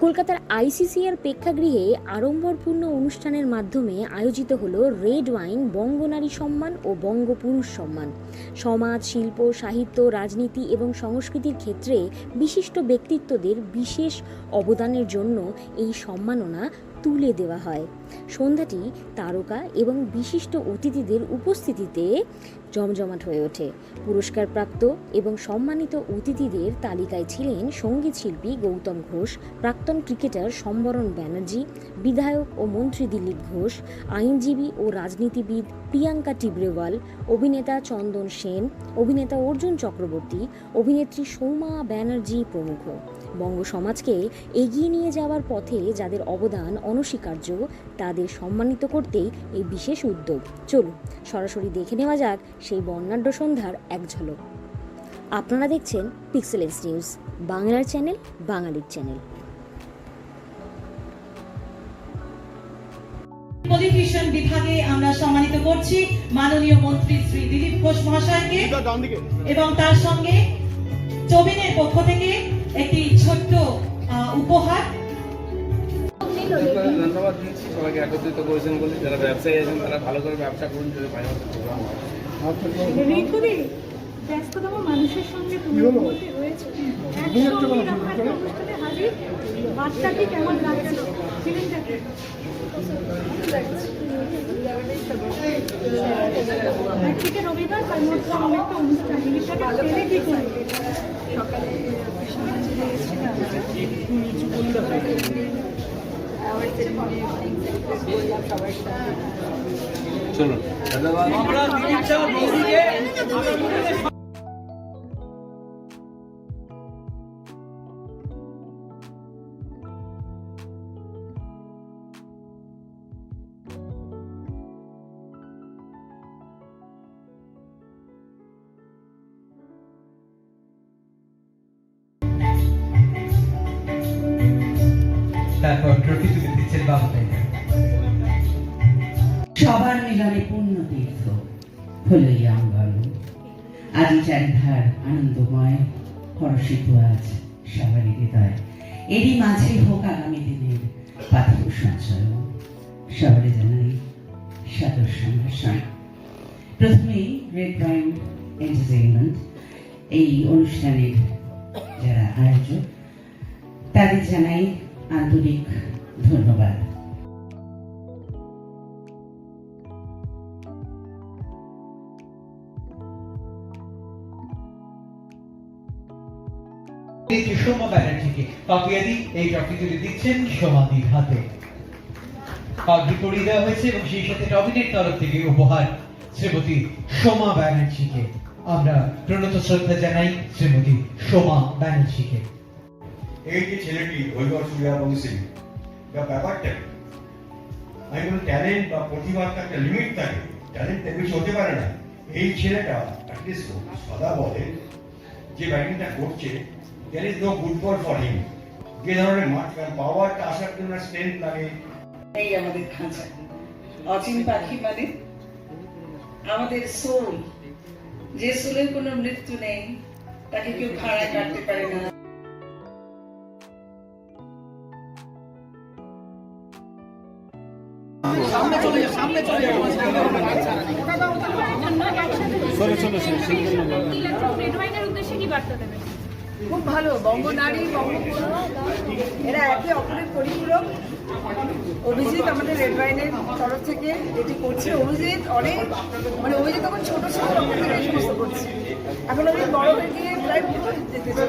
কলকাতার আইসিসিআর প্রেক্ষাগৃহে আড়ম্বরপূর্ণ অনুষ্ঠানের মাধ্যমে আয়োজিত হলো রেড ওয়াইন বঙ্গনারী সম্মান ও বঙ্গপুরুষ সম্মান। সমাজ, শিল্প, সাহিত্য, রাজনীতি এবং সংস্কৃতির ক্ষেত্রে বিশিষ্ট ব্যক্তিত্বদের বিশেষ অবদানের জন্য এই সম্মাননা তুলে দেওয়া হয়। সন্ধ্যাটি তারকা এবং বিশিষ্ট অতিথিদের উপস্থিতিতে জমজমাট হয়ে ওঠে। পুরস্কারপ্রাপ্ত এবং সম্মানিত অতিথিদের তালিকায় ছিলেন সঙ্গীত শিল্পী গৌতম ঘোষ, প্রাক্তন ক্রিকেটার সম্বরণ ব্যানার্জি, বিধায়ক ও মন্ত্রী দিলীপ ঘোষ, আইনজীবী ও রাজনীতিবিদ প্রিয়াঙ্কা টিব্রেওয়াল, অভিনেতা চন্দন সেন, অভিনেতা অর্জুন চক্রবর্তী, অভিনেত্রী সৌমা ব্যানার্জি প্রমুখ। বঙ্গ সমাজকে এগিয়ে নিয়ে যাওয়ার পথে যাদের অবদান অনস্বীকার্য তাদের সম্মানিত করতেই এই বিশেষ উদ্যোগ। চলুন সরাসরি দেখে নেওয়া যাক সেই বর্ণাঢ্য সন্ধ্যার এক ঝলক। আপনারা দেখছেন পিক্সেলেন্স নিউজ, বাংলার চ্যানেল, বাঙালির চ্যানেল। পলিটিশিয়ান বিভাগে আমরা সম্মানিত করছি মাননীয় মন্ত্রী শ্রী দিলীপ ঘোষ মহাশয়কে এবং তার সঙ্গে চবিনের পক্ষ থেকে একটি ছোট্ট উপহার। ধন্যবাদ দিচ্ছি সবাইকে একত্রিত করেছেন বলে। যারা ব্যবসায়ী আছেন তারা ভালো করে ব্যবসা করুন, যদি ব্যস্ততম মানুষের সঙ্গে রয়েছে। বাচ্চাটি কেমন লাগছে? একদিকে রবিবার, তার মধ্যে অনেকটা অনুষ্ঠান, জিনিসটাকে ফেলে কি করবে? সকালে চলুন ধন্যবাদ। তারপর ট্রফি তুলে দিচ্ছেন বাবু ভাই। সবার মিলনে পূর্ণ তীর্থ হলো এই অঙ্গন। আজ চারিধার আনন্দময়, হর্ষিত আজ সবারই হৃদয়। এরই মাঝে হোক আগামী দিনের পাথর সঞ্চয়। সবারই জানাই সাদর সম্ভাষণ। প্রথমেই রেড ওয়াইন এন্টারটেইনমেন্ট এই অনুষ্ঠানের যারা আয়োজক তাদের জানাই আন্তরিক ধন্যবাদ। সোমা ব্যানার্জিকে পাপিয়াদি এই ট্রফি তুলে দিচ্ছেন সোমাদির হাতে। পাগড়ি পরিয়ে দেওয়া হয়েছে এবং সেই সাথে টবিনের তরফ থেকে উপহার শ্রীমতী সোমা ব্যানার্জিকে। আমরা প্রণত শ্রদ্ধা জানাই শ্রীমতী সোমা ব্যানার্জিকে। এই যে ছেলেটি হরিহর সূর্যবংশী, ব্যাপারটা আমি বলি ট্যালেন্ট বা প্রতিভার একটা লিমিট থাকে, ট্যালেন্ট বেশি হতে পারে না। এই ছেলেটা অ্যাটলিস্ট সদা বলে যে ব্যাটিংটা করছে, there is no good ball for him। যে ধরনের মাঠ পাওয়ারটা আসার জন্য স্ট্রেংথ লাগে। এই আমাদের খাঁচা অচিন পাখি মানে আমাদের সোল, যে সোলের কোনো মৃত্যু নেই, তাকে কেউ খাড়ায় কাটতে পারে না। খুব ভালো, বঙ্গনারী, বঙ্গপুরুষ এরা একে অপরের পরিপূরক। অভিজিৎ আমাদের রেড ওয়াইনের তরফ থেকে এটি করছে। অভিজিৎ অভিজিৎ তখন ছোট ছিল, তখন থেকে এই সমস্ত করছে। এখন আমি বড় হয়ে গিয়ে প্রায় পুজো দিতে চাই।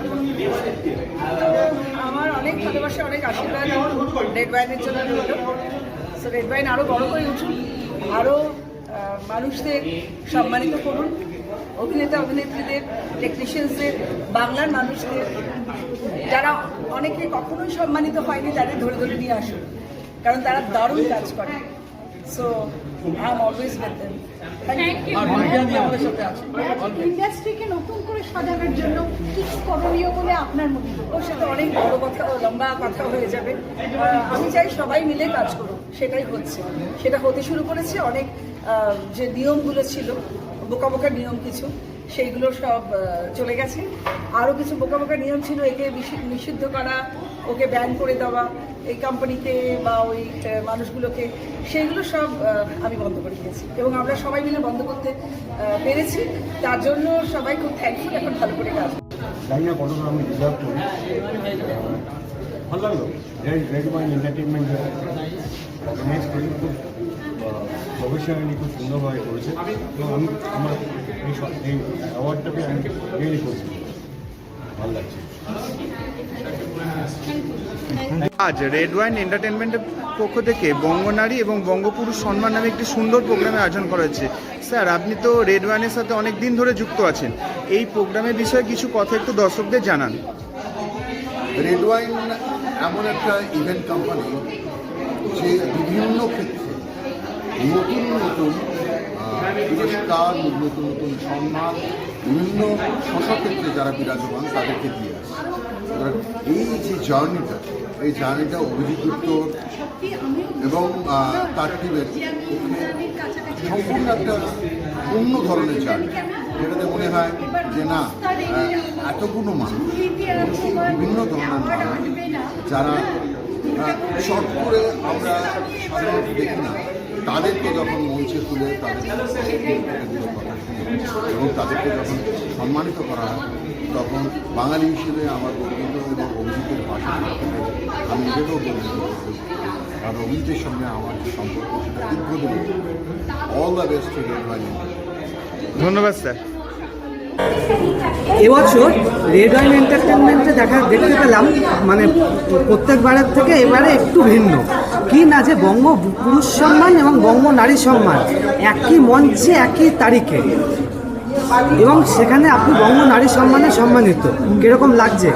তো আমার অনেক ভালোবাসা, অনেক আশীর্বাদ রেড ওয়াইনের জন্য রইল। সো রেড ওয়াইন আরও বড় করে উঠুন, আরও মানুষদের সম্মানিত করুন। অভিনেতা অভিনেত্রীদের, টেকনিশিয়ানসদের, বাংলার মানুষদের, যারা অনেকে কখনোই সম্মানিত হয়নি, তাদের ধরে ধরে নিয়ে আসুন, কারণ তারা দারুণ কাজ করে। So I am always with them. ইন্ডাস্ট্রিকে নতুন করে সাজানোর জন্য কি করণীয় বলে আপনার মনে হয়? ওর সাথে অনেক বড় কথা, লম্বা কথা হয়ে যাবে। আমি চাই সবাই মিলে কাজ করুন, সেটাই হচ্ছে, সেটা হতে শুরু করেছে। অনেক যে নিয়মগুলো ছিল, বোকা বোকা নিয়ম কিছু, সেইগুলো সব চলে গেছে। আরও কিছু বোকা বোকা নিয়ম ছিল, একে নিষিদ্ধ করা, ওকে ব্যান করে দেওয়া এই কোম্পানিকে বা ওই মানুষগুলোকে, সেইগুলো সব আমি বন্ধ করে দিয়েছি এবং আমরা সবাই মিলে বন্ধ করতে পেরেছি। তার জন্য সবাই খুব থ্যাঙ্কফুল, এখন ভালো করে কাজ। জানি না কতটা আমি ডিজার্ভ করি, ভালো লাগলো। রেড ওয়াইন এন্টারটেনমেন্ট অর্গানাইজ করে খুব প্রফেশনালি খুব সুন্দরভাবে করেছে এবং আমি আমার এই অ্যাওয়ার্ডটাকে আমি রিয়েলি করছি, ভালো লাগছে। আজ রেড ওয়াইন এন্টারটেনমেন্টের পক্ষ থেকে বঙ্গনারী এবং বঙ্গপুরুষ সম্মান নামে একটি সুন্দর প্রোগ্রামের আয়োজন করা হয়েছে। স্যার, আপনি তো রেড ওয়াইনের সাথে অনেক দিন ধরে যুক্ত আছেন, এই প্রোগ্রামের বিষয়ে কিছু কথা একটু দর্শকদের জানান। রেড ওয়াইন এমন একটা ইভেন্ট কোম্পানি যে বিভিন্ন ক্ষেত্রে নতুন নতুন পুরস্কার, নতুন নতুন সম্মান বিভিন্ন ক্ষেত্রে যারা বিরাজমান তাদেরকে দিয়ে আসে। এই যে জার্নিটা অভিজিৎ গুপ্ত এবং তার টিমের পক্ষে সম্পূর্ণ একটা অন্য ধরনের জার্নি, যেটাতে মনে হয় যে না, এতগুলো মানুষ বিভিন্ন ধরনের মানুষ যারা শর্ট করে আমরা সাধারণত দেখি না, তাদেরকে যখন মঞ্চে তুলে তাদের কথা শুনে এবং তাদেরকে যখন সম্মানিত করা হয়, তখন বাঙালি হিসেবে আমার গর্বিত এবং অভিজিতের পাশে আমি নিজেকেও গর্বিত করতে, কারণ অভিজিতের সঙ্গে আমার যে সম্পর্ক সেটা দীর্ঘদিন। All the best to red wine. ধন্যবাদ স্যার। এবছর রেড ওয়াইন এন্টারটেনমেন্টে দেখতে পেলাম মানে প্রত্যেকবারের থেকে এবারে একটু ভিন্ন, কি না যে বঙ্গ পুরুষ সম্মান এবং বঙ্গ নারী সম্মান একই মঞ্চে একই তারিখে, এবং সেখানে আপনি বঙ্গ নারী সম্মানে সম্মানিত, কিরকম লাগছে?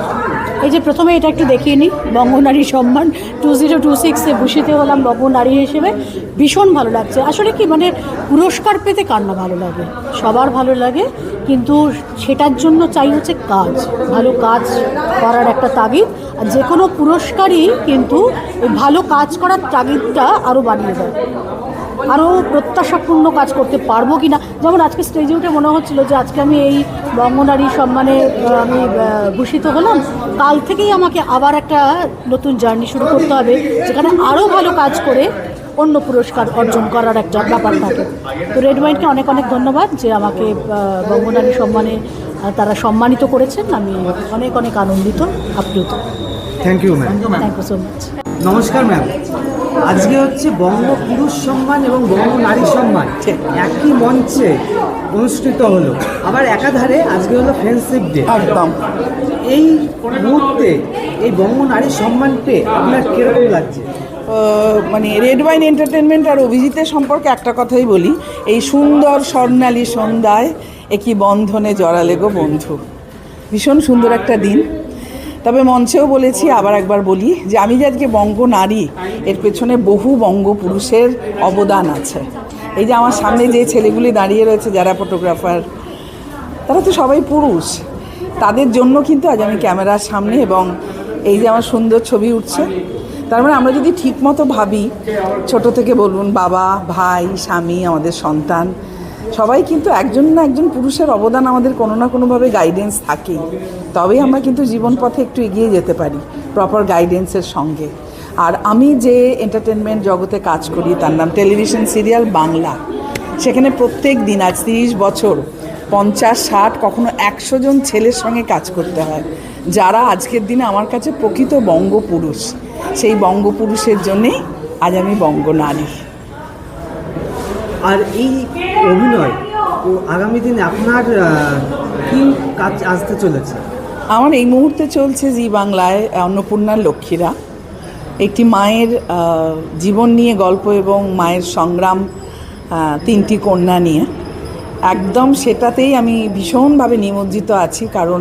এই যে প্রথমে এটা একটু দেখিয়ে নিই, বঙ্গনারী সম্মান 2026-এ ভূষিত হলাম বঙ্গনারী হিসেবে, ভীষণ ভালো লাগছে। আসলে কি মানে পুরস্কার পেতে কার না ভালো লাগে, সবার ভালো লাগে, কিন্তু সেটার জন্য চাই হচ্ছে কাজ, ভালো কাজ করার একটা তাগিদ। আর যে কোনো পুরস্কারই কিন্তু ভালো কাজ করার তাগিদটা আরও বাড়িয়ে দেয়, আরও প্রত্যাশাপূর্ণ কাজ করতে পারবো কি না। যেমন আজকে স্টেজে উঠে মনে হচ্ছিলো যে আজকে আমি এই বঙ্গনারী সম্মানে আমি ভূষিত হলাম, কাল থেকেই আমাকে আবার একটা নতুন জার্নি শুরু করতে হবে, যেখানে আরও ভালো কাজ করে অন্য পুরস্কার অর্জন করার একটা ব্যাপার থাকে। তো রেড ওয়াইনকে অনেক অনেক ধন্যবাদ যে আমাকে বঙ্গনারী সম্মানে তারা সম্মানিত করেছেন, আমি অনেক অনেক আনন্দিত, আপ্লুত। Thank you ma'am. Thank you so much. নমস্কার ম্যাম, আজকে হচ্ছে বঙ্গ পুরুষ সম্মান এবং বঙ্গ নারী সম্মান একই মঞ্চে অনুষ্ঠিত হলো, আবার একাধারে আজকে হলো ফ্রেন্ডশিপ ডে। একদম এই মুহূর্তে এই বঙ্গ নারী সম্মান পেয়ে আপনার কিরকম লাগছে? মানে রেড ওয়াইন এন্টারটেনমেন্ট আর অভিজিতের সম্পর্কে একটা কথাই বলি, এই সুন্দর স্বর্ণালী সন্ধ্যায় একই বন্ধনে জড়ালে গো বন্ধু, ভীষণ সুন্দর একটা দিন। তবে মঞ্চেও বলেছি, আবার একবার বলি যে আমি যে আজকে বঙ্গ নারী, এর পেছনে বহু বঙ্গ পুরুষের অবদান আছে। এই যে আমার সামনে যে ছেলেগুলি দাঁড়িয়ে রয়েছে যারা ফটোগ্রাফার, তারা তো সবাই পুরুষ, তাদের জন্য কিন্তু আজ আমি ক্যামেরার সামনে, এবং এই যে আমার সুন্দর ছবি উঠছে, তার মানে আমরা যদি ঠিকমতো ভাবি, ছোট থেকে বলুন বাবা, ভাই, স্বামী, আমাদের সন্তান, সবাই কিন্তু একজন না একজন পুরুষের অবদান আমাদের কোনো না কোনোভাবে গাইডেন্স থাকেই, তবেই আমরা কিন্তু জীবন পথে একটু এগিয়ে যেতে পারি প্রপার গাইডেন্সের সঙ্গে। আর আমি যে এন্টারটেনমেন্ট জগতে কাজ করি তার নাম টেলিভিশন সিরিয়াল বাংলা, সেখানে প্রত্যেক দিন আজ 30 বছর 50, 60, কখনো 100 জন ছেলের সঙ্গে কাজ করতে হয়, যারা আজকের দিনে আমার কাছে প্রকৃত বঙ্গপুরুষ। সেই বঙ্গপুরুষের জন্যেই আজ আমি বঙ্গনারী। আর এই অভিনয় ও আগামী দিনে আপনার কি কাজ আসতে চলেছে? আমার এই মুহূর্তে চলছে জি বাংলায় অন্নপূর্ণার লক্ষ্মীরা, একটি মায়ের জীবন নিয়ে গল্প এবং মায়ের সংগ্রাম, 3টি কন্যা নিয়ে। একদম সেটাতেই আমি ভীষণভাবে নিমজ্জিত আছি, কারণ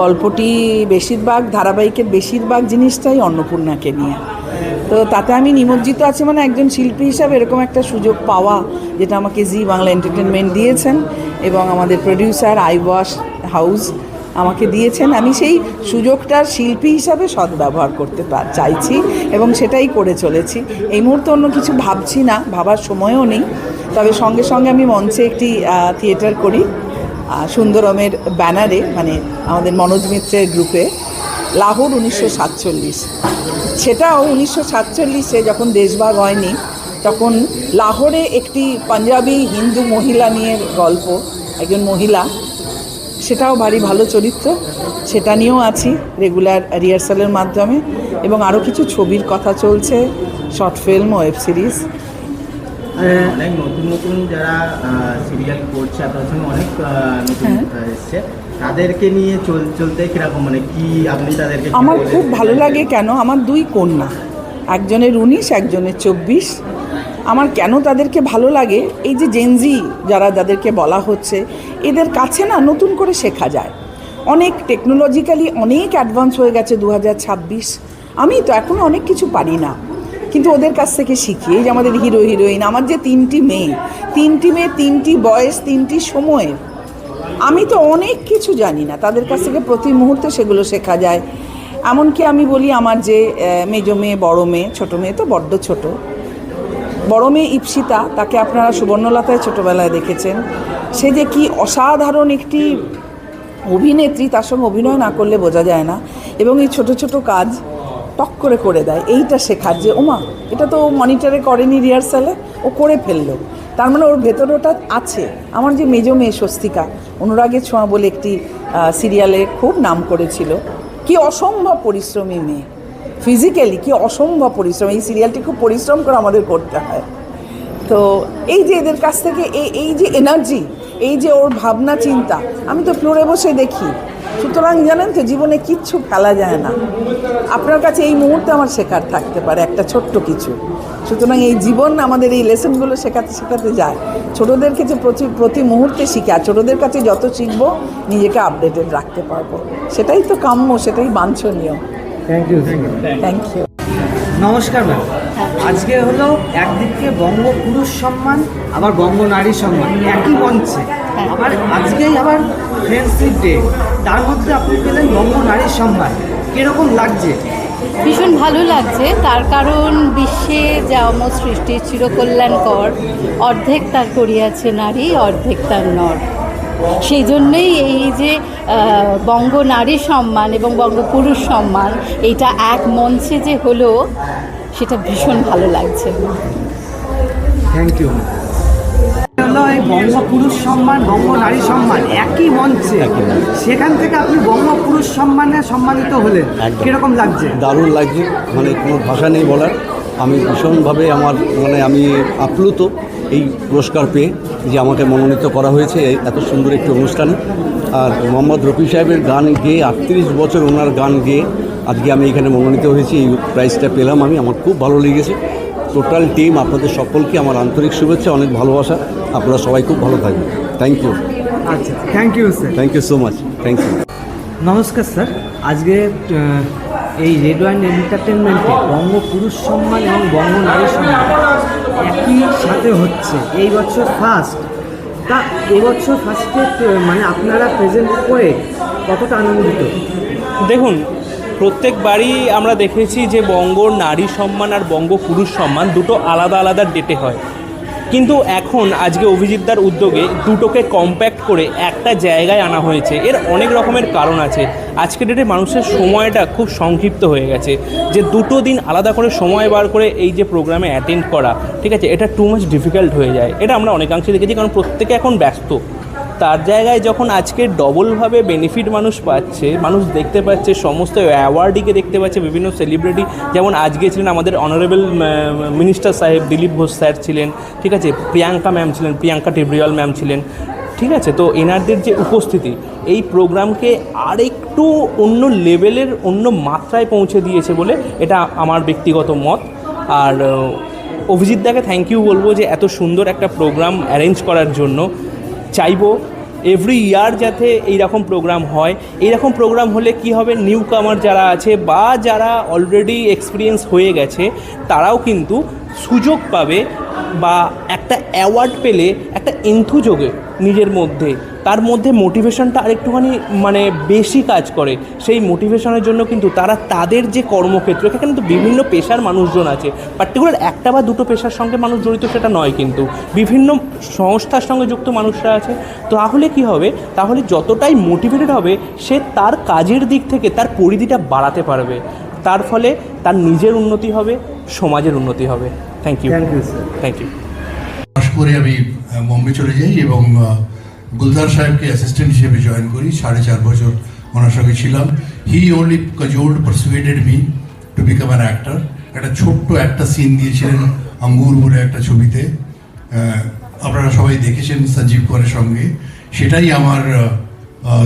গল্পটি বেশিরভাগ ধারাবাহিকের বেশিরভাগ জিনিসটাই অন্নপূর্ণাকে নিয়ে। তো তাতে আমি নিমজ্জিত আছি, মানে একজন শিল্পী হিসাবে এরকম একটা সুযোগ পাওয়া, যেটা আমাকে জি বাংলা এন্টারটেনমেন্ট দিয়েছেন এবং আমাদের প্রডিউসার আইওয়াশ হাউস আমাকে দিয়েছেন। আমি সেই সুযোগটার শিল্পী হিসাবে সদ্ব্যবহার করতে চাইছি এবং সেটাই করে চলেছি। এই মুহূর্তে অন্য কিছু ভাবছি না, ভাবার সময়ও নেই। তবে সঙ্গে সঙ্গে আমি মঞ্চে একটি থিয়েটার করি, সুন্দরমের ব্যানারে, মানে আমাদের মনোজ মিত্রের গ্রুপে, লাহোর 1947। সেটাও 1947-এ যখন দেশভাগ হয়নি, তখন লাহোরে একটি পাঞ্জাবি হিন্দু মহিলা নিয়ে গল্প, একজন মহিলা, সেটাও ভারী ভালো চরিত্র, সেটা নিয়েও আছি রেগুলার রিহার্সালের মাধ্যমে। এবং আরও কিছু ছবির কথা চলছে, শর্ট ফিল্ম, ওয়েব সিরিজ। অনেক নতুন নতুন যারা সিরিয়াল করছে, আপনার সঙ্গে অনেক নতুন এসছে, তাদেরকে নিয়ে চলতে কিরকম, মানে কি আপনি তাদেরকে? আমার খুব ভালো লাগে, কেন আমার 2 কন্যা, একজনের 19, একজনের 24। আমার কেন তাদেরকে ভালো লাগে, এই যে জেনজি যারা যাদেরকে বলা হচ্ছে, এদের কাছে না নতুন করে শেখা যায়। অনেক টেকনোলজিক্যালি অনেক অ্যাডভান্স হয়ে গেছে 2026। আমি তো এখনও অনেক কিছু পারি না, কিন্তু ওদের কাছ থেকে শিখি। এই যে আমাদের হিরো হিরোইন, আমার যে 3টি মেয়ে, 3টি বয়স, 3টি সময়ের, আমি তো অনেক কিছু জানি না, তাদের কাছ থেকে প্রতি মুহূর্তে সেগুলো শেখা যায়। এমনকি আমি বলি, আমার যে মেজো মেয়ে, বড় মেয়ে, ছোটো মেয়ে তো বড্ড ছোট, বড় মেয়ে ইপসিতা, তাকে আপনারা সুবর্ণলতায় ছোটোবেলায় দেখেছেন। সে যে কি অসাধারণ একটি অভিনেত্রী, তার সঙ্গে অভিনয় না করলে বোঝা যায় না। এবং এই ছোট ছোট কাজ টক করে দেয়, এইটা শেখার যে ওমা, এটা তো মনিটরে করেনি রিহার্সালে, ও করে ফেললো, তার মানে ওর ভেতরে ওটা আছে। আমার যে মেজো মেয়ে স্বস্তিকা, অনুরাগের ছোঁয়া বলে একটি সিরিয়ালে খুব নাম করেছিল, কি অসম্ভব পরিশ্রমী মেয়ে, ফিজিক্যালি কি অসম্ভব পরিশ্রম। এই সিরিয়ালটি খুব পরিশ্রম করে আমাদের করতে হয়। তো এই যে এদের কাছ থেকে এই যে এনার্জি, এই যে ওর ভাবনা চিন্তা, আমি তো ফ্লোরে বসে দেখি। সুতরাং জানেন তো, জীবনে কিচ্ছু ফেলা যায় না। আপনার কাছে এই মুহূর্তে আমার শেখার থাকতে পারে একটা ছোট্ট কিছু। সুতরাং এই জীবন আমাদের এই লেসনগুলো শেখাতে যায়। ছোটোদেরকে যে প্রতি মুহূর্তে শিখে, আর ছোটোদের কাছে যত শিখবো নিজেকে আপডেটেড রাখতে পারবো, সেটাই তো কাম্য, সেটাই বাঞ্ছনীয়। Thank you. নমস্কার ম্যাম, আজকে হলো একদিকে বঙ্গ পুরুষ সম্মান, আবার বঙ্গ নারী সম্মান একই মঞ্চে, আবার আজকেই আবার ফ্রেন্ডশিপ ডে, তার মধ্যে আপনি পেলেন বঙ্গ নারী সম্মান, কিরকম লাগছে? ভীষণ ভালো লাগছে, তার কারণ বিশ্বে যম সৃষ্টি চিরকল্যাণকর, অর্ধেক তার করিয়াছে নারী, অর্ধেক তার নর। সেই জন্যই এই যে বঙ্গ নারী সম্মান এবং বঙ্গ পুরুষ সম্মান, এইটা এক মঞ্চে যে হলো, সেটা ভীষণ ভালো লাগছে। Thank you. হলো এই বঙ্গ পুরুষ সম্মান, বঙ্গ নারী সম্মান একই মঞ্চে, সেখান থেকে আপনি বঙ্গ পুরুষ সম্মানে সম্মানিত হলেন, কিরকম লাগছে? দারুণ লাগছে, মানে কোনো ভাষা নেই বলার। আমি ভীষণভাবে আমি আপ্লুত এই পুরস্কার পেয়ে, যে আমাকে মনোনীত করা হয়েছে এত সুন্দর একটি অনুষ্ঠানে। আর মোহাম্মদ রফি সাহেবের গান গেয়ে, 38 বছর ওনার গান গেয়ে আজকে আমি এখানে মনোনীত হয়েছি, এই প্রাইজটা পেলাম আমি, আমার খুব ভালো লেগেছে। টোটাল টিম, আপনাদের সকলকে আমার আন্তরিক শুভেচ্ছা, অনেক ভালোবাসা। আপনারা সবাই খুব ভালো থাকবেন। Thank you. আচ্ছা, thank you sir. Thank you so much. Thank you. নমস্কার স্যার, আজকে এই রেড ওয়াইন এন্টারটেনমেন্টে বঙ্গ পুরুষ সম্মান এবং বঙ্গ নারী সম্মান একই সাথে হচ্ছে, এই বছর ফার্স্ট। তা এবছর ফার্স্টে মানে আপনারা প্রেজেন্ট করে কতটা আনন্দিত? দেখুন, প্রত্যেকবারই আমরা দেখেছি যে বঙ্গ নারী সম্মান আর বঙ্গ পুরুষ সম্মান দুটো আলাদা আলাদা ডেটে হয়, কিন্তু এখন আজকে অভিজিৎদার উদ্যোগে দুটোকে কম্প্যাক্ট করে একটা জায়গায় আনা হয়েছে। এর অনেক রকমের কারণ আছে। আজকের ডেটে মানুষের সময়টা খুব সংক্ষিপ্ত হয়ে গেছে, যে দুটো দিন আলাদা করে সময় বার করে এই যে প্রোগ্রামে অ্যাটেন্ড করা, ঠিক আছে, এটা টু মাচ ডিফিকাল্ট হয়ে যায়। এটা আমরা অনেকাংশে দেখেছি, কারণ প্রত্যেকে এখন ব্যস্ত। তার জায়গায় যখন আজকে ডবলভাবে বেনিফিট মানুষ পাচ্ছে, মানুষ দেখতে পাচ্ছে, সমস্ত অ্যাওয়ার্ডিকে দেখতে পাচ্ছে, বিভিন্ন সেলিব্রিটি, যেমন আজকে ছিলেন আমাদের অনারেবল মিনিস্টার সাহেব দিলীপ ঘোষ স্যার ছিলেন, ঠিক আছে, প্রিয়াঙ্কা ম্যাম ছিলেন, প্রিয়াঙ্কা টেবরিয়াল ম্যাম ছিলেন, ঠিক আছে। তো এনারদের যে উপস্থিতি এই প্রোগ্রামকে আরেকটু অন্য লেভেলের, অন্য মাত্রায় পৌঁছে দিয়েছে বলে এটা আমার ব্যক্তিগত মত। আর অভিজিৎদাকে থ্যাংক ইউ বলবো যে এত সুন্দর একটা প্রোগ্রাম অ্যারেঞ্জ করার জন্য। চাইবো এভরি ইয়ার যাতে এইরকম প্রোগ্রাম হয়। এইরকম প্রোগ্রাম হলে কি হবে, নিউ কামার যারা আছে বা যারা অলরেডি এক্সপিরিয়েন্স হয়ে গেছে, তারাও কিন্তু সুযোগ পাবে বা একটা অ্যাওয়ার্ড পেলে একটা এনথুযোগে নিজের মধ্যে তার মধ্যে মোটিভেশনটা আরেকটুখানি মানে বেশি কাজ করে। সেই মোটিভেশনের জন্য কিন্তু তারা তাদের যে কর্মক্ষেত্র, এখানে কিন্তু বিভিন্ন পেশার মানুষজন আছে, পার্টিকুলার একটা বা দুটো পেশার সঙ্গে মানুষ জড়িত সেটা নয়, কিন্তু বিভিন্ন সংস্থার সঙ্গে যুক্ত মানুষরা আছে। তাহলে কি হবে, তাহলে যতটাই মোটিভেটেড হবে সে তার কাজের দিক থেকে তার পরিধিটা বাড়াতে পারবে, তার ফলে তার নিজের উন্নতি হবে, সমাজের উন্নতি হবে। Thank you, thank you. পাশ করে আমি বোম্বে চলে যাই এবং গুলজার সাহেবকে অ্যাসিস্ট্যান্ট হিসেবে জয়েন করি। 4.5 বছর ওনার সঙ্গে ছিলাম। He only cajoled persuaded me to become an actor. একটা ছোট্ট একটা সিন দিয়েছিলেন আঙ্গুর বলে একটা ছবিতে, আপনারা সবাই দেখেছেন সঞ্জীব করের সঙ্গে। সেটাই আমার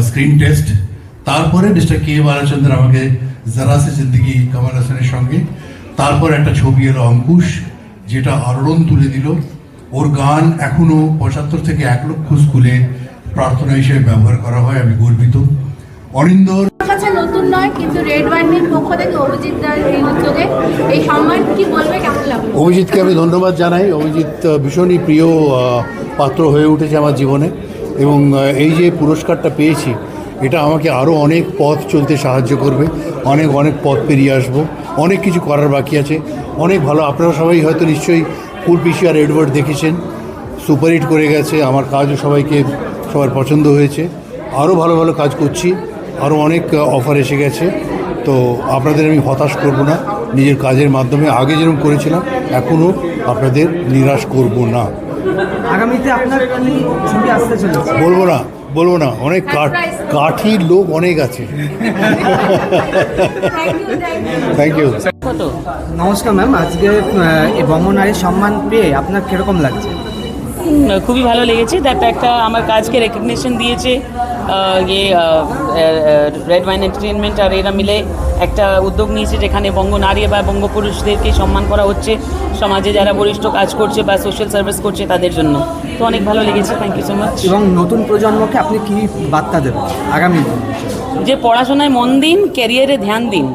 স্ক্রিন টেস্ট। তারপরে মিস্টার কে বালাচন্দ্র আমাকে জরা সে জিন্দগি কমল হাসানের সঙ্গে, তারপর একটা ছবি এলো অঙ্কুশ, যেটা আলোড়ন তুলে দিল। ওর গান এখনও 75 থেকে 1 লক্ষ স্কুলে প্রার্থনা হিসেবে ব্যবহার করা হয়। আমি গর্বিত। অরিন্দর কাছে নতুন নয়, কিন্তু রেড ওয়াইনের পক্ষ থেকে অভিজিৎ দার এই উদ্যোগে এই সম্মান কি বলবে, কেমন লাগবে? অভিজিৎকে আমি ধন্যবাদ জানাই। অভিজিৎ ভীষণই প্রিয় পাত্র হয়ে উঠেছে আমার জীবনে, এবং এই যে পুরস্কারটা পেয়েছি এটা আমাকে আরও অনেক পথ চলতে সাহায্য করবে। অনেক অনেক পথ পেরিয়ে আসবো। অনেক কিছু করার বাকি আছে। অনেক ভালো, আপনারা সবাই হয়তো নিশ্চয়ই ফুলপিসি আর এডওয়ার্ড দেখেছেন, সুপারহিট করে গেছে। আমার কাজও সবার পছন্দ হয়েছে। আরও ভালো ভালো কাজ করছি, আরও অনেক অফার এসে গেছে। তো আপনাদের আমি হতাশ করব না, নিজের কাজের মাধ্যমে আগে যেরকম করেছিলাম এখনও আপনাদের নিরাশ করব না। আগামীতে আপনার কি ছবি আসতে চলেছে? বলবো না, অনেক কাঠির লোক অনেক আছে। Thank you. নমস্কার ম্যাম, আজকে এই বঙ্গনারী সম্মান পেয়ে আপনার কীরকম লাগছে? খুবই ভালো লেগেছে। দ্যাট একটা আমার কাজকে রেকগনিশন দিয়েছে রেড ওয়াইন এন্টারটেনমেন্ট আর এরা মিলে একটা উদ্যোগ নিয়েছে যেখানে বঙ্গনারী বা বঙ্গপুরুষদেরকে সম্মান করা হচ্ছে, সমাজে যারা বরিষ্ঠ কাজ করছে বা সোশ্যাল সার্ভিস করছে তাদের জন্য। তো অনেক ভালো লেগেছে। Thank you so much. এবং নতুন প্রজন্মকে আপনি কি বার্তা দেবেন আগামী দিনে? যে পড়াশোনায় মন দিন, ক্যারিয়ারে ধ্যান দিন,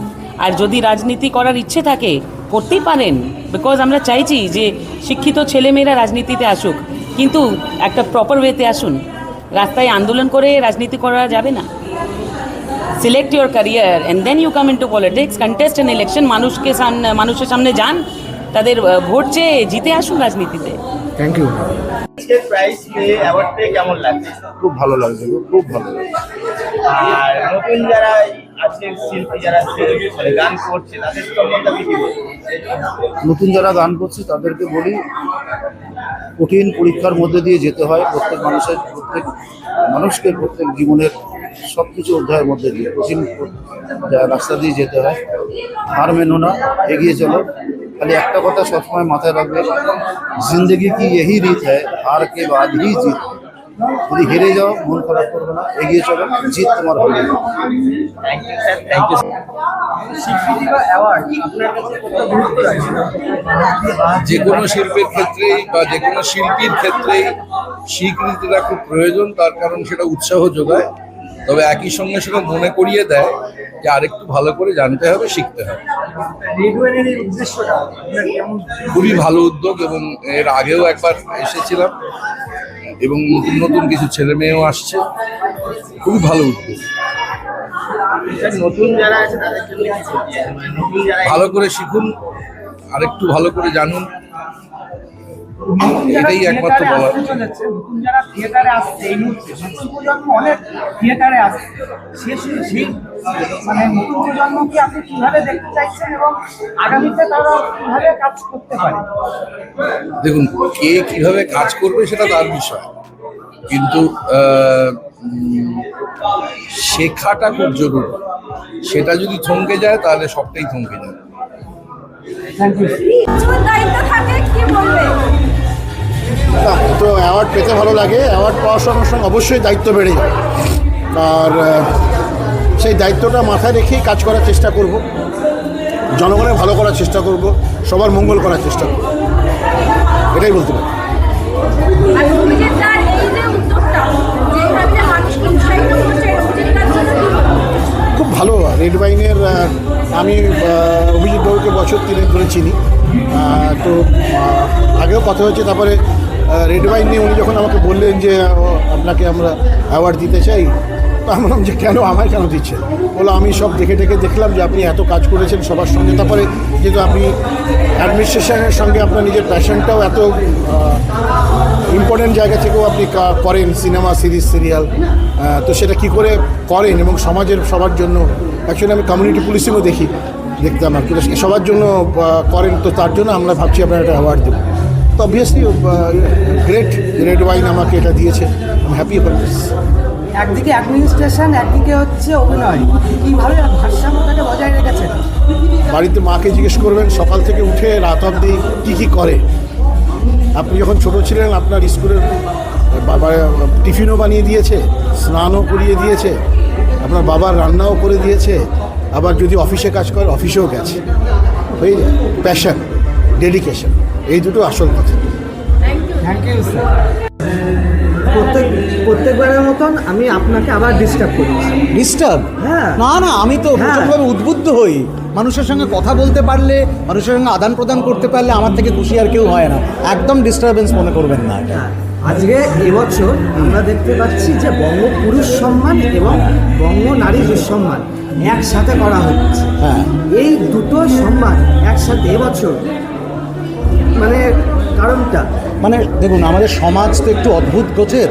আর যদি রাজনীতি করার ইচ্ছে থাকে করতেই পারেন, বিকজ আমরা চাইছি যে শিক্ষিত ছেলেমেয়েরা রাজনীতিতে আসুক, কিন্তু একটা প্রপার ওয়েতে আসুন। রাস্তায় আন্দোলন করে রাজনীতি করা যাবে না। Select your career and then you come into politics, contest an election, মানুষের সামনে যান, তাদের ভোট চেয়ে জিতে আসুন রাজনীতিতে। Thank you. প্রাইজ পেয়ে অ্যাওয়ার্ড পেয়ে কেমন লাগছে? খুব ভালো লাগছে, খুব ভালো লাগছে। আর নতুন যারা আজকের শিল্পী যারা গান করছে তাদের সম্বন্ধে কি বলবো? নতুন যারা গান করছে তাদেরকে বলি, কঠিন পরীক্ষার মধ্যে দিয়ে যেতে হয়। প্রত্যেক মানুষকে প্রত্যেক জীবনের সব কিছু অধ্যায়ের মধ্যে দিয়ে কঠিন রাস্তা দিয়ে যেতে হয়। হার মেনো না, এগিয়ে চলো। খালি একটা কথা সবসময় মাথায় রাখবে, জিন্দগি কি यही रीत है, हार के बाद ही जीत। যদি হেরে যাও মন খারাপ করবে না, এগিয়ে চলো, জিত তোমার হবে। Thank you. যে কোনো শিল্পের ক্ষেত্রেই বা যে কোনো শিল্পীর ক্ষেত্রেই স্বীকৃতিটা খুব প্রয়োজন, তার কারণ সেটা উৎসাহ যোগায়। তবে একই সঙ্গে সেটা মনে করিয়ে দেয় যে আরেকটু ভালো করে জানতে হবে, শিখতে হবে। খুবই ভালো উদ্যোগ, এবং এর আগেও একবার এসেছিলাম, এবং নতুন নতুন কিছু ছেলে মেয়েও আসছে। খুবই ভালো উদ্যোগ। নতুন যারা আছে তাদের জন্য ভালো করে শিখুন, আরেকটু ভালো করে জানুন, এটাই একমাত্র বলার। নতুন যারা থিয়েটারে আসছে এই মুহূর্তে, নতুন প্রজন্ম অনেক থিয়েটারে আসছে, মানে নতুন প্রজন্মকে আপনি কিভাবে দেখতে চাইছেন এবং আগামীতে তারা কিভাবে কাজ করতে পারে? দেখুন, কে কিভাবে কাজ করবে সেটা তার বিষয়, কিন্তু শেখাটা খুব জরুরি। সেটা যদি থমকে যায় তাহলে সবটাই থমকে যায়। তো অ্যাওয়ার্ড পেতে ভালো লাগে। অ্যাওয়ার্ড পাওয়ার সঙ্গে সঙ্গে অবশ্যই দায়িত্ব বেড়ে যায়, আর সেই দায়িত্বটা মাথায় রেখেই কাজ করার চেষ্টা করব। জনগণের ভালো করার চেষ্টা করব, সবার মঙ্গল করার চেষ্টা করব, এটাই বলতে পারি। খুব ভালো। রেড ওয়াইনের আমি অভিজিৎ বাবুকে বছর 3 ধরে চিনি, তো আগেও কথা হয়েছে, তারপরে রেড ওয়াইন নিয়ে উনি যখন আমাকে বললেন যে আপনাকে আমরা অ্যাওয়ার্ড দিতে চাই, তো আমি বললাম যে কেন, আমায় কেন দিচ্ছেন? বলো আমি সব দেখে দেখলাম যে আপনি এত কাজ করেছেন সবার সঙ্গে, তারপরে যেহেতু আপনি অ্যাডমিনিস্ট্রেশনের সঙ্গে আপনার নিজের প্যাশনটাও এত ইম্পর্টেন্ট জায়গা থেকেও আপনি করেন, সিনেমা, সিরিজ, সিরিয়াল, তো সেটা কি করে করেন এবং সমাজের সবার জন্য, অ্যাকচুয়ালি আমি কমিউনিটি পুলিশিংও দেখতাম আর কি, সবার জন্য করেন, তো তার জন্য আমরা ভাবছি আপনার একটা অ্যাওয়ার্ড দেবো। তো অবভিয়াসলি গ্রেট, রেড ওয়াইন আমাকে এটা দিয়েছে, আমি হ্যাপি অ্যাবাউট দিস। একদিকে অ্যাডমিনিস্ট্রেশন, একদিকে হচ্ছে অভিনয়, কীভাবে ভারসাম্যটাকে বজায় রেখেছেন? বাড়িতে মাকে জিজ্ঞেস করবেন সকাল থেকে উঠে রাত অবধি কী করে। আপনি যখন ছোট ছিলেন আপনার স্কুলের বাবা টিফিনও বানিয়ে দিয়েছে, স্নানও করিয়ে দিয়েছে, আপনার বাবার রান্নাও করে দিয়েছে, আবার যদি অফিসে কাজ করে অফিসেও গেছে। ওই প্যাশন, ডেডিকেশন, এই দুটো আসল কথা। Thank you sir. প্রত্যেকবারের মতন আমি আপনাকে আবার ডিস্টার্ব করেছি। ডিস্টার্ব? হ্যাঁ। না আমি তো প্রচণ্ডভাবে উদ্বুদ্ধ হই। মানুষের সঙ্গে কথা বলতে পারলে, মানুষের সঙ্গে আদান প্রদান করতে পারলে আমার থেকে খুশি আর কেউ হয় না। একদম ডিস্টারবেন্স মনে করবেন না এটা। আজকে এবছর আমরা দেখতে পাচ্ছি যে বঙ্গ পুরুষ সম্মান এবং বঙ্গ নারী সম্মান একসাথে করা হচ্ছে। হ্যাঁ, এই দুটো সম্মান একসাথে এবছর, মানে কারণটা? মানে দেখুন, আমাদের সমাজ তো একটু অদ্ভুত গোছের।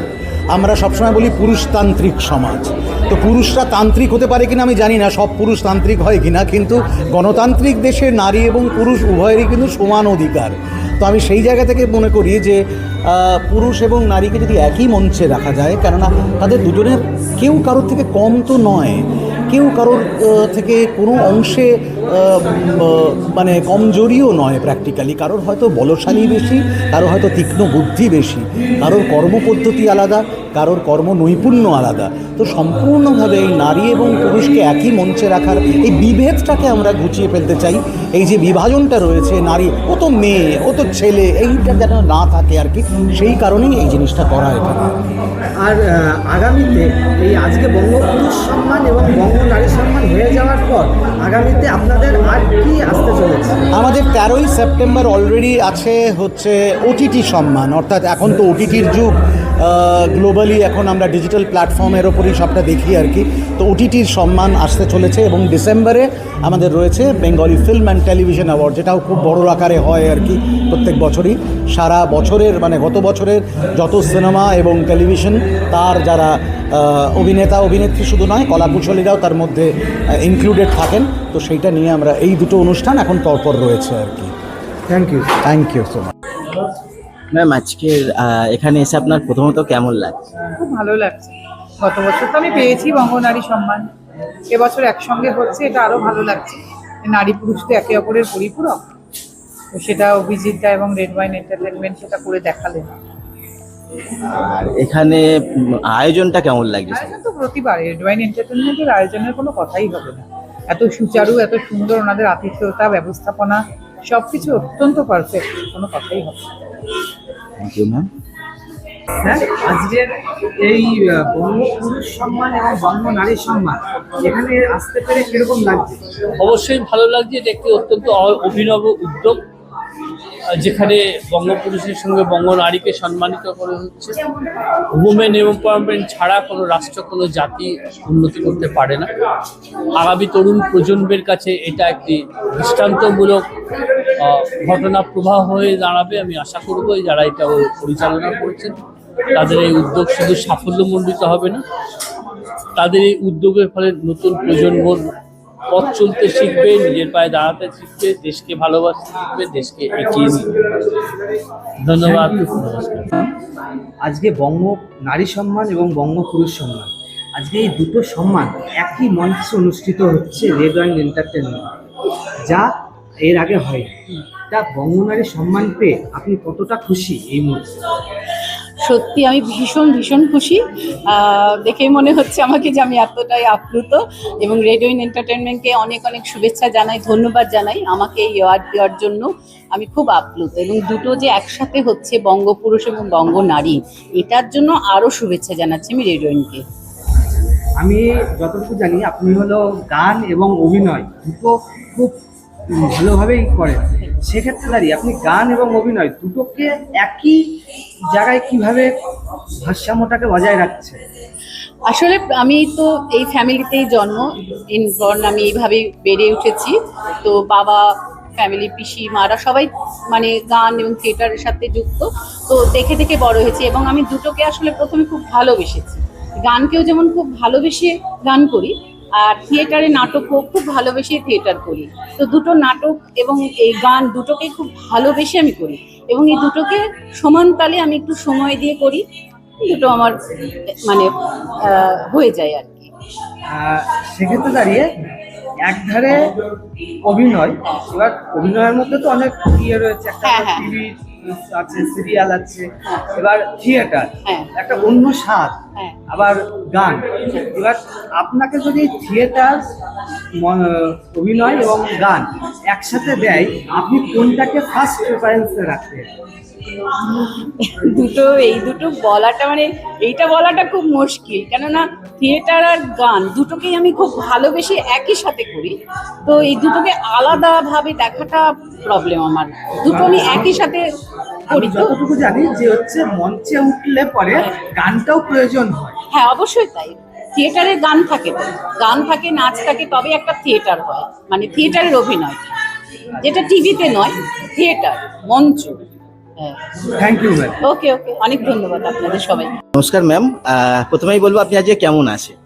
আমরা সবসময় বলি পুরুষতান্ত্রিক সমাজ, তো পুরুষরা তান্ত্রিক হতে পারে কিনা আমি জানি না, সব পুরুষ তান্ত্রিক হয় কিনা, কিন্তু গণতান্ত্রিক দেশে নারী এবং পুরুষ উভয়েরই কিন্তু সমান অধিকার। তো আমি সেই জায়গা থেকে মনে করি যে পুরুষ এবং নারীকে যদি একই মঞ্চে রাখা যায়, কেননা তাদের দুজনের কেউ কারোর থেকে কম তো নয়, কেউ কারোর থেকে কোনো অংশে মানে কমজোরিও নয় প্র্যাকটিক্যালি। কারোর হয়তো বলশালী বেশি, কারোর হয়তো তীক্ষ্ণ বুদ্ধি বেশি, কারোর কর্মপদ্ধতি আলাদা, কারোর কর্ম নৈপুণ্য আলাদা। তো সম্পূর্ণভাবে এই নারী এবং পুরুষকে একই মঞ্চে রাখার এই বিভেদটাকে আমরা ঘুচিয়ে ফেলতে চাই। এই যে বিভাজনটা রয়েছে, নারী ও তো মেয়ে, ও তো ছেলে, এইটা যেন না থাকে আর কি, সেই কারণেই এই জিনিসটা করা এখানে। আর আগামীতে এই আজকে বঙ্গ পুরুষ সম্মান এবং বঙ্গ নারী সম্মান হয়ে যাওয়ার পর আগামীতে আপনাদের আর কি আসতে চলেছে? আমাদের 13ই সেপ্টেম্বর অলরেডি আছে হচ্ছে ওটিটি সম্মান, অর্থাৎ এখন তো ওটিটির যুগ, গ্লোবালি এখন আমরা ডিজিটাল প্ল্যাটফর্মের ওপরই সবটা দেখি আর কি। তো ওটিটির সম্মান আসতে চলেছে এবং ডিসেম্বরে আমাদের রয়েছে Bengali film and television award, যেটাও খুব বড় আকারে হয় আর কি প্রত্যেক বছরই। সারা বছরের মানে গত বছরের যত সিনেমা এবং টেলিভিশন তার যারা অভিনেতা অভিনেত্রী শুধু নয়, কলাকুশলীরাও তার মধ্যে ইনক্লুডেড থাকেন। তো সেইটা নিয়ে আমরা এই দুটো অনুষ্ঠান এখন পরপর রয়েছে আর কি। Thank you so much. Ma'am, আজকে এখানে এসে আপনার প্রথমত কেমন লাগছে? খুব ভালো লাগছে। গত বছর তো আমি পেয়েছি বঙ্গ নারী সম্মান, এবছর একসঙ্গে হচ্ছে, এটা আরো ভালো লাগছে। নারী পুরুষ তো একে অপরের পরিপূরক, তো সেটা অভিজিৎদা এবং রেড ওয়াইন এন্টারটেনমেন্ট সেটা করে দেখালেন। আর এখানে আয়োজনটা কেমন লাগছে? আয়োজন তো প্রতিবার রেড ওয়াইন এন্টারটেনমেন্টের আয়োজনের কোনো কথাই হবে না। এত সুচারু, এত সুন্দর ওনাদের আতিথ্যতা, ব্যবস্থাপনা, সবকিছু অত্যন্ত পারফেক্ট, কোনো কথাই হবে না। Thank you ma'am. হ্যাঁ, আজকের এই বঙ্গ পুরুষ সম্মান এবং বঙ্গ নারী সম্মান এখানে আসতে পেরে কিরকম লাগছে? অবশ্যই ভালো লাগছে। এটা একটি অত্যন্ত অভিনব উদ্যোগ, যেখানে বঙ্গপুরুষের সঙ্গে বঙ্গ নারীকে সম্মানিত করা হচ্ছে। উমেন এম্পাওয়ারমেন্ট ছাড়া কোনো রাষ্ট্র, কোনো জাতি উন্নতি করতে পারে না। আগামী তরুণ প্রজন্মের কাছে এটা একটি দৃষ্টান্তমূলক ঘটনা প্রবাহ হয়ে দাঁড়াবে। আমি আশা করব যারা এটা পরিচালনা করছেন তাদের এই উদ্যোগ শুধু সাফল্যমণ্ডিত হবে না, তাদের এই উদ্যোগের ফলে নতুন প্রজন্ম পথ চলতে শিখবে, নিজের পায়ে দাঁড়াতে শিখবে, দেশকে ভালোবাসতে শিখবে, দেশকে এগিয়ে নিয়ে। ধন্যবাদ। আজকে বঙ্গ নারী সম্মান এবং বঙ্গ পুরুষ সম্মান, আজকে এই দুটো সম্মান একই মঞ্চে অনুষ্ঠিত হচ্ছে রেড ওয়াইন এন্টারটেনমেন্ট, যা এর আগে হয়। তা বঙ্গ নারী সম্মান পেয়ে আপনি কতটা খুশি এই মুহূর্তে? সত্যি আমি ভীষণ ভীষণ খুশি। দেখেই মনে হচ্ছে আমাকে যে আমি এতটাই আপ্লুত, এবং রেড ওয়াইন এন্টারটেনমেন্টকে অনেক অনেক শুভেচ্ছা জানাই, ধন্যবাদ জানাই আমাকে এই অ্যাওয়ার্ড দেওয়ার জন্য। আমি খুব আপ্লুত, এবং দুটো যে একসাথে হচ্ছে বঙ্গপুরুষ এবং বঙ্গ নারী, এটার জন্য আরও শুভেচ্ছা জানাচ্ছি আমি রেড ওয়াইনকে। আমি যতটুকু জানি আপনি হলো গান এবং অভিনয় দুটো খুব ভালোভাবেই করেন, সেক্ষেত্রে দাঁড়িয়ে আপনি গান এবং অভিনয় দুটোকে একই জায়গায় কিভাবে ভারসাম্যটাকে বজায় রাখছেন? আসলে আমি তো এই ফ্যামিলিতেই জন্ম ইনবর্ন, আমি এইভাবেই বেড়ে উঠেছি। তো বাবা, ফ্যামিলি, পিসি মারা সবাই মানে গান এবং থিয়েটারের সাথে যুক্ত। তো দেখে দেখে বড় হয়েছে এবং আমি দুটোকে আসলে প্রথমে খুব ভালোবেসেছি। গানকেও যেমন খুব ভালোবেসে গান করি, আর থিয়েটারে নাটকও খুব ভালোবেসে থিয়েটার করি। তো দুটো নাটক এবং এই গান দুটোকে খুব ভালোবেসে আমি করি এবং এই দুটোকে সমান তালে আমি একটু সময় দিয়ে করি। দুটো আমার মানে হয়ে যায় আর কি। সেক্ষেত্রে দাঁড়িয়ে একধারে অভিনয়, এবার অভিনয়ের মধ্যে তো অনেক ইয়ে রয়েছে, একটা টিভি আছে, সিরিয়াল আছে, এবার থিয়েটার একটা অন্য স্বাদ, আবার গান। এবার আপনাকে যদি থিয়েটার, অভিনয় এবং গান একসাথে দেয়, আপনি কোনটাকে ফার্স্ট প্রেফারেন্সে রাখবেন? এই দুটো বলাটা মানে এইটা বলাটা খুব মুশকিল, কেননা থিয়েটার আর গান দুটোকেই আমি খুব ভালোবেসে একই সাথে করি। তো এই দুটোকে আলাদাভাবে দেখাটা প্রবলেম আমার। দুটো আমি একই সাথে করি। তো যতটুকু জানি যে হচ্ছে মঞ্চে উঠলে পরে গানটাও প্রয়োজন হয়। হ্যাঁ, অবশ্যই তাই। থিয়েটারের গান থাকে, তো গান থাকে, নাচ থাকে, তবে একটা থিয়েটার হয়, মানে থিয়েটারের অভিনয়, যেটা টিভিতে নয়, থিয়েটার, মঞ্চ। Thank you ma'am. ওকে, অনেক ধন্যবাদ আপনাদের সবাই। নমস্কার ম্যাম, প্রথমেই বলবো আপনি আজকে কেমন আছেন?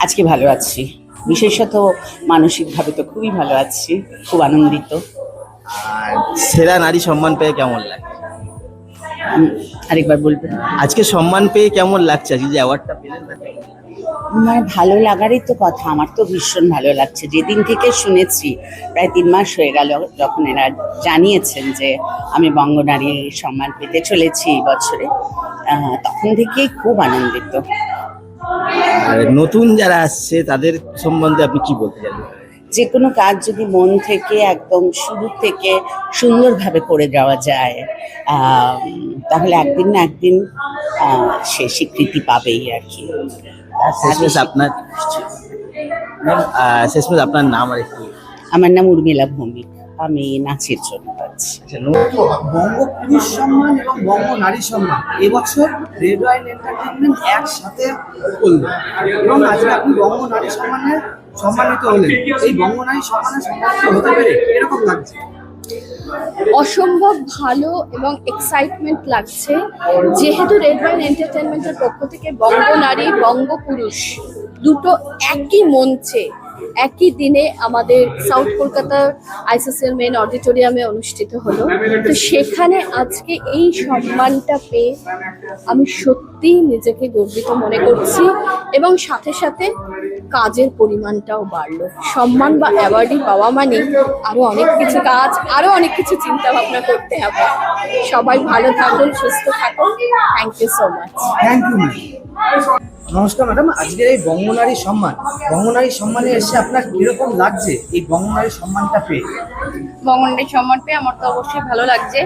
আজকে ভালো আছি, বিশেষত মানসিকভাবে তো খুবই ভালো আছি, খুব আনন্দিত। আর সেরা নারী সম্মান পেয়ে কেমন লাগে? আরেকবার বলবেন? আজকে সম্মান পেয়ে কেমন লাগছে, আজকে যে অ্যাওয়ার্ডটা পেলেন? মানে ভালো লাগারই তো কথা, আমার তো ভীষণ ভালো লাগছে। যেদিন থেকে শুনেছি, প্রায় 3 মাস হয়ে গেল যখন এরা জানিয়েছেন যে আমি বঙ্গনারী সম্মান পেতে চলেছি এই বছরে, তখন থেকেই খুব আনন্দিত। আর নতুন যারা আসছে তাদের সম্বন্ধে আপনি কি বলতে চান? যে কোনো কাজ যদি মন থেকে একদম শুরু থেকে সুন্দরভাবে করে যাওয়া যায়, তাহলে একদিন না একদিন সে স্বীকৃতি পাবেই আর কি। শেষমেশ আপনার নাম আর একটু? আমার নাম উর্মিলা ভৌমিক, আমি নাচের জন্য পাচ্ছি। বঙ্গ পুরুষ সম্মান এবং বঙ্গ নারী সম্মান এবছর রেড ওয়াইন এন্টারটেইনমেন্ট একসাথে করলো এবং আজকে আপনি বঙ্গ নারী সম্মানে সম্মানিত হলেন। এই বঙ্গ নারী সম্মানে সম্মানিত হতে পেরে এরকম লাগছে? অসম্ভব ভালো এবং এক্সাইটমেন্ট লাগছে, যেহেতু রেড ওয়াইন এন্টারটেনমেন্টের পক্ষ থেকে বঙ্গ নারী, বঙ্গ পুরুষ দুটো একই মঞ্চে একই দিনে আমাদের সাউথ কলকাতার আইসিসিএল মেন অডিটোরিয়ামে অনুষ্ঠিত হলো। তো সেখানে আজকে এই সম্মানটা পেয়ে আমি সত্যিই নিজেকে গর্বিত মনে করছি এবং সাথে সাথে কাজের পরিমাণটাও বাড়লো। সম্মান বা অ্যাওয়ার্ডই পাওয়া মানে আরো অনেক কিছু কাজ, আরো অনেক কিছু চিন্তা ভাবনা করতে হবে। সবাই ভালো থাকুন, সুস্থ থাকুন। Thank you so much. Thank you ma'am. নমস্কার ম্যাডাম, আজকের এই বঙ্গনারী সম্মান, বঙ্গনারী সম্মানে এসে আপনার কিরকম লাগছে এই বঙ্গনারী সম্মানটা পেয়ে? বঙ্গনারী সম্মান পেয়ে আমার তো অবশ্যই ভালো লাগছে।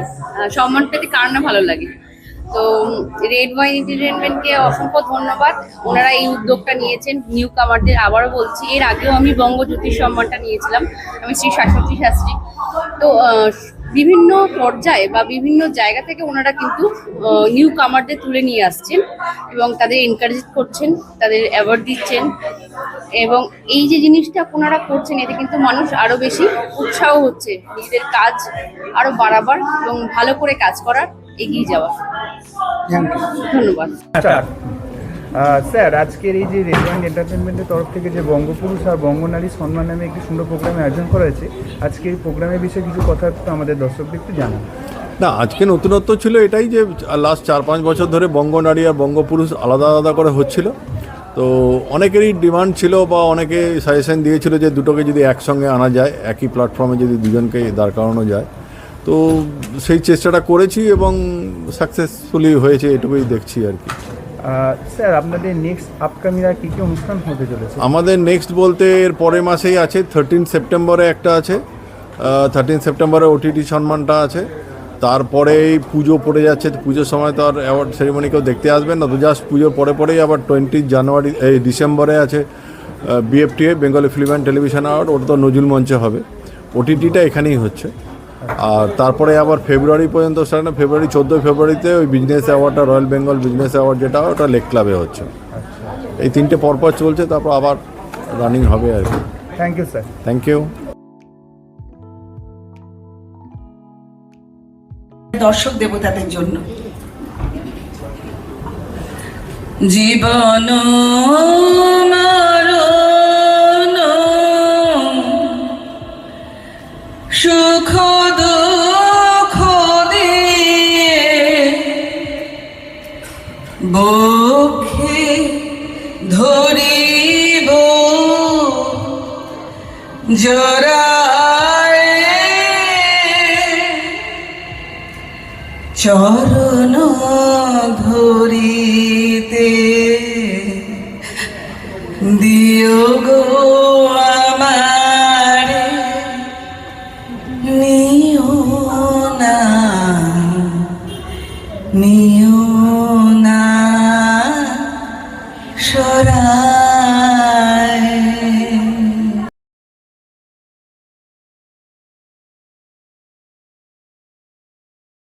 সম্মান পেতে কার না ভালো লাগে। তো রেড ওয়াইন এন্টারটেইনমেন্টকে অসংখ্য ধন্যবাদ, ওনারা এই উদ্যোগটা নিয়েছেন। নিউ কামারদের আবারও বলছি, এর আগেও আমি বঙ্গজ্যোতির সম্মানটা নিয়েছিলাম, আমি শ্রী শাশ্বতী শাস্ত্রী। তো বিভিন্ন পর্যায়ে বা বিভিন্ন জায়গা থেকে ওনারা কিন্তু নিউ কামারদের তুলে নিয়ে আসছেন এবং তাদের এনকারেজ করছেন, তাদের অ্যাওয়ার্ড দিচ্ছেন এবং এই যে জিনিসটা ওনারা করছেন, এতে কিন্তু মানুষ আরো বেশি উৎসাহ হচ্ছে নিজেদের কাজ আরো বাড়াবার এবং ভালো করে কাজ করার, এগিয়ে যাওয়া। ধন্যবাদ। স্যার, আজকের এই যে রেড ওয়াইন এন্টারটেনমেন্টের তরফ থেকে যে বঙ্গপুরুষ আর বঙ্গনারী সম্মান নামে একটি সুন্দর প্রোগ্রামের আয়োজন করা হয়েছে, আজকে এই প্রোগ্রামের বিষয়ে কিছু কথা একটু আমাদের দর্শকদের একটু জানান। না, আজকে নতুনত্ব ছিল এটাই যে লাস্ট 4-5 বছর ধরে বঙ্গনারী আর বঙ্গপুরুষ আলাদা আলাদা করে হচ্ছিল। তো অনেকেরই ডিমান্ড ছিল বা অনেকে সাজেশন দিয়েছিল যে দুটোকে যদি একসঙ্গে আনা যায়, একই প্ল্যাটফর্মে যদি দুজনকে দাঁড় করানো যায়। তো সেই চেষ্টাটা করেছি এবং সাকসেসফুলি হয়েছে, এটুকুই দেখছি আর কি। স্যার, আপনাদের নেক্সট আপকামিং আর কী কী অনুষ্ঠান হতে চলেছে? আমাদের নেক্সট বলতে এর পরের মাসেই আছে, 13 সেপ্টেম্বরে একটা আছে, 13 সেপ্টেম্বরে ওটিটি সম্মানটা আছে। তারপরে এই পুজো পড়ে যাচ্ছে, পুজোর সময় তো আর অ্যাওয়ার্ড সেরিমনি কেউ দেখতে আসবেন না, তো জাস্ট পুজোর পরেই আবার 20 জানুয়ারি ডিসেম্বরে আছে BFTA, Bengali film and television award. ওটা তো নজরুল মঞ্চে হবে। ওটিটিটা এখানেই হচ্ছে। আর তারপরে আবার ফেব্রুয়ারি পর্যন্ত স্টার্ট না, ফেব্রুয়ারি 14 ফেব্রুয়ারিতে ওই বিজনেস অ্যাওয়ার্ডটা, রয়্যাল বেঙ্গল বিজনেস অ্যাওয়ার্ড যেটা, ওটা লেক ক্লাবে হচ্ছে। এই তিনটে পরপর চলছে, তারপর আবার রানিং হবে আর কি। Thank you sir. Thank you. দর্শক দেবতাদের জন্য জীবন মরণ সুখ দুঃখ দিয়ে বক্ষে ধরিব জড়ায় চরণ ধরিতে দিও গো আমারে নিও না নিও